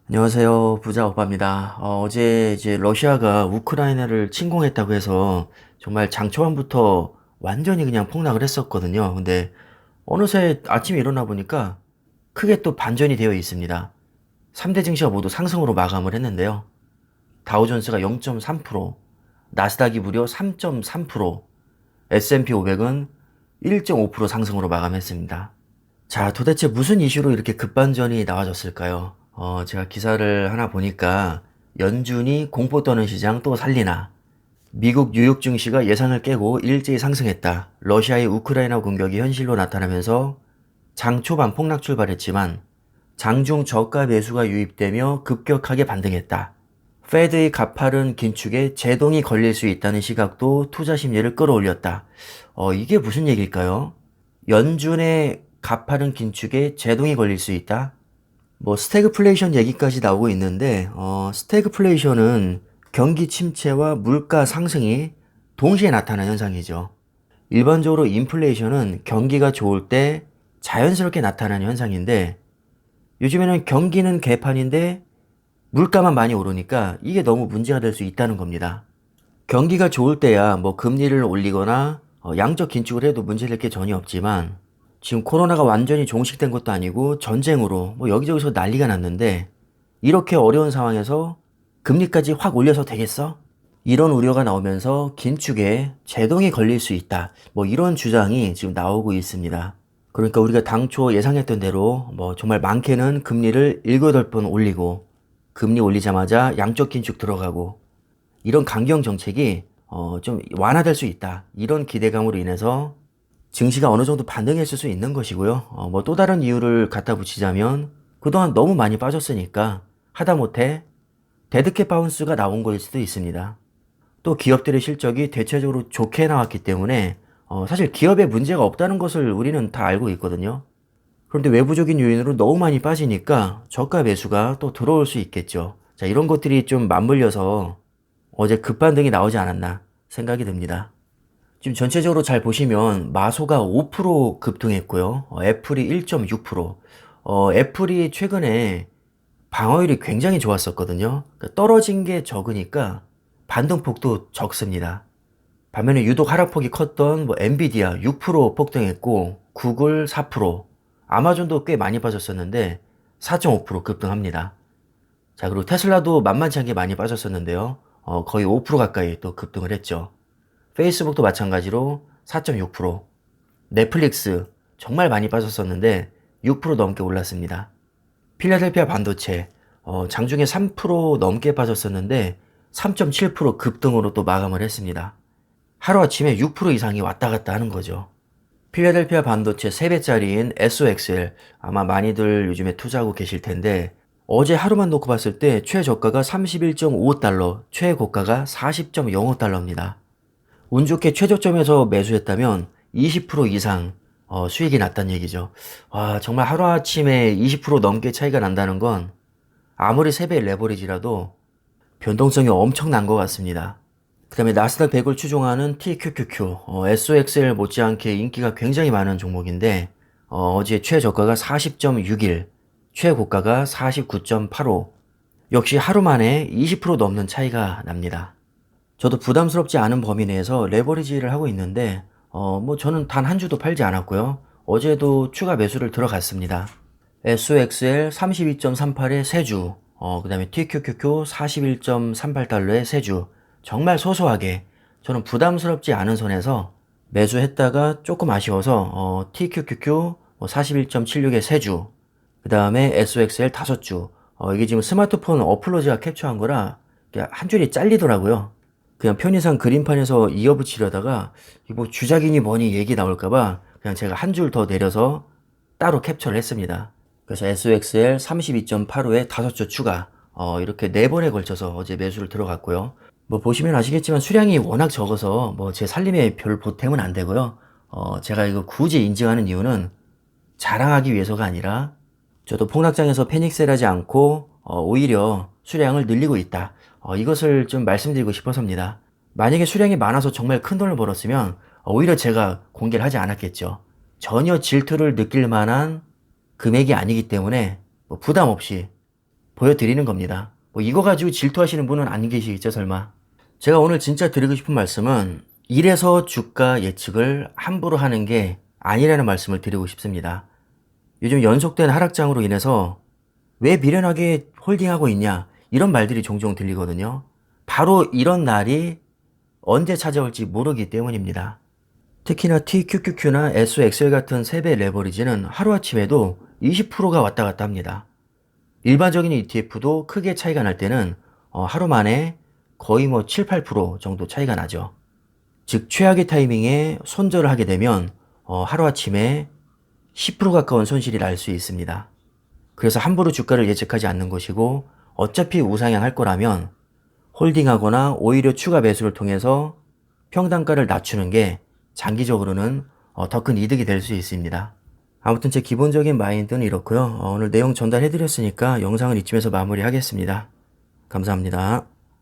안녕하세요. 부자 오빠입니다. 어제 이제 러시아가 우크라이나를 침공했다고 해서 정말 장 초반부터 완전히 그냥 폭락을 했었거든요. 근데 어느새 아침에 일어나 보니까 크게 또 반전이 되어 있습니다. 3대 증시가 모두 상승으로 마감을 했는데요. 다우존스가 0.3%, 나스닥이 무려 3.3%, S&P 500은 1.5% 상승으로 마감했습니다. 자, 도대체 무슨 이슈로 이렇게 급반전이 나와졌을까요? 제가 기사를 하나 보니까 연준이 공포 떠는 시장 또 살리나? 미국 뉴욕 증시가 예상을 깨고 일제히 상승했다. 러시아의 우크라이나 공격이 현실로 나타나면서 장 초반 폭락 출발했지만 장중 저가 매수가 유입되며 급격하게 반등했다. 페드의 가파른 긴축에 제동이 걸릴 수 있다는 시각도 투자 심리를 끌어올렸다. 이게 무슨 얘기일까요? 연준의 가파른 긴축에 제동이 걸릴 수 있다? 뭐 스태그플레이션 얘기까지 나오고 있는데 스태그플레이션은 경기 침체와 물가 상승이 동시에 나타나는 현상이죠. 일반적으로 인플레이션은 경기가 좋을 때 자연스럽게 나타나는 현상인데 요즘에는 경기는 개판인데 물가만 많이 오르니까 이게 너무 문제가 될 수 있다는 겁니다. 경기가 좋을 때야 뭐 금리를 올리거나 양적 긴축을 해도 문제될 게 전혀 없지만 지금 코로나가 완전히 종식된 것도 아니고 전쟁으로 뭐 여기저기서 난리가 났는데 이렇게 어려운 상황에서 금리까지 확 올려서 되겠어? 이런 우려가 나오면서 긴축에 제동이 걸릴 수 있다. 뭐 이런 주장이 지금 나오고 있습니다. 그러니까 우리가 당초 예상했던 대로 뭐 정말 많게는 금리를 7, 8번 올리고 금리 올리자마자 양적 긴축 들어가고 이런 강경 정책이 좀 완화될 수 있다. 이런 기대감으로 인해서 증시가 어느 정도 반등했을 수 있는 것이고요. 뭐 또 다른 이유를 갖다 붙이자면 그동안 너무 많이 빠졌으니까 하다못해 데드캣 바운스가 나온 거일 수도 있습니다. 또 기업들의 실적이 대체적으로 좋게 나왔기 때문에 사실 기업에 문제가 없다는 것을 우리는 다 알고 있거든요. 그런데 외부적인 요인으로 너무 많이 빠지니까 저가 매수가 또 들어올 수 있겠죠. 자, 이런 것들이 좀 맞물려서 어제 급반등이 나오지 않았나 생각이 듭니다. 지금 전체적으로 잘 보시면 마소가 5% 급등했고요. 애플이 1.6%. 애플이 최근에 방어율이 굉장히 좋았었거든요. 그러니까 떨어진 게 적으니까 반등폭도 적습니다. 반면에 유독 하락폭이 컸던 뭐 엔비디아 6% 폭등했고 구글 4%, 아마존도 꽤 많이 빠졌었는데 4.5% 급등합니다. 자, 그리고 테슬라도 만만치 않게 많이 빠졌었는데요. 거의 5% 가까이 또 급등을 했죠. 페이스북도 마찬가지로 4.6%, 넷플릭스 정말 많이 빠졌었는데 6% 넘게 올랐습니다. 필라델피아 반도체 장중에 3% 넘게 빠졌었는데 3.7% 급등으로 또 마감을 했습니다. 하루아침에 6% 이상이 왔다 갔다 하는 거죠. 필라델피아 반도체 3배짜리인 SOXL 아마 많이들 요즘에 투자하고 계실 텐데 어제 하루만 놓고 봤을 때 최저가가 31.55달러, 최고가가 40.05달러입니다. 운 좋게 최저점에서 매수했다면 20% 이상 수익이 났다는 얘기죠. 와, 정말 하루아침에 20% 넘게 차이가 난다는 건 아무리 3배 레버리지라도 변동성이 엄청난 것 같습니다. 그 다음에 나스닥 100을 추종하는 TQQQ, SOXL 못지않게 인기가 굉장히 많은 종목인데 어제 최저가가 40.61, 최고가가 49.85, 역시 하루 만에 20% 넘는 차이가 납니다. 저도 부담스럽지 않은 범위 내에서 레버리지를 하고 있는데 뭐 저는 단 한 주도 팔지 않았고요. 어제도 추가 매수를 들어갔습니다. SOXL 32.38의 세주, 그 다음에 TQQQ 41.38달러의 세주, 정말 소소하게 저는 부담스럽지 않은 선에서 매수했다가 조금 아쉬워서 TQQQ 41.76의 세주, 그 다음에 SOXL 5주, 이게 지금 스마트폰 어플로즈가 캡처한 거라 한 줄이 잘리더라고요. 그냥 편의상 그림판에서 이어붙이려다가 뭐 주작이니 뭐니 얘기 나올까봐 그냥 제가 한 줄 더 내려서 따로 캡처를 했습니다. 그래서 SOXL 32.85에 5주 추가 이렇게 4번에 걸쳐서 어제 매수를 들어갔고요. 뭐 보시면 아시겠지만 수량이 워낙 적어서 뭐 제 살림에 별 보탬은 안 되고요. 제가 이거 굳이 인증하는 이유는 자랑하기 위해서가 아니라 저도 폭락장에서 패닉셀하지 않고 오히려 수량을 늘리고 있다. 이것을 좀 말씀드리고 싶어서입니다. 만약에 수량이 많아서 정말 큰 돈을 벌었으면 오히려 제가 공개를 하지 않았겠죠. 전혀 질투를 느낄 만한 금액이 아니기 때문에 뭐 부담 없이 보여드리는 겁니다. 뭐 이거 가지고 질투하시는 분은 안 계시겠죠, 설마. 제가 오늘 진짜 드리고 싶은 말씀은 이래서 주가 예측을 함부로 하는 게 아니라는 말씀을 드리고 싶습니다. 요즘 연속된 하락장으로 인해서 왜 미련하게 홀딩하고 있냐 이런 말들이 종종 들리거든요. 바로 이런 날이 언제 찾아올지 모르기 때문입니다. 특히나 TQQQ나 SXL 같은 3배 레버리지는 하루아침에도 20%가 왔다 갔다 합니다. 일반적인 ETF도 크게 차이가 날 때는 하루 만에 거의 뭐 7, 8% 정도 차이가 나죠. 즉 최악의 타이밍에 손절을 하게 되면 하루아침에 10% 가까운 손실이 날 수 있습니다. 그래서 함부로 주가를 예측하지 않는 것이고 어차피 우상향할 거라면 홀딩하거나 오히려 추가 매수를 통해서 평단가를 낮추는 게 장기적으로는 더 큰 이득이 될 수 있습니다. 아무튼 제 기본적인 마인드는 이렇고요. 오늘 내용 전달해드렸으니까 영상은 이쯤에서 마무리하겠습니다. 감사합니다.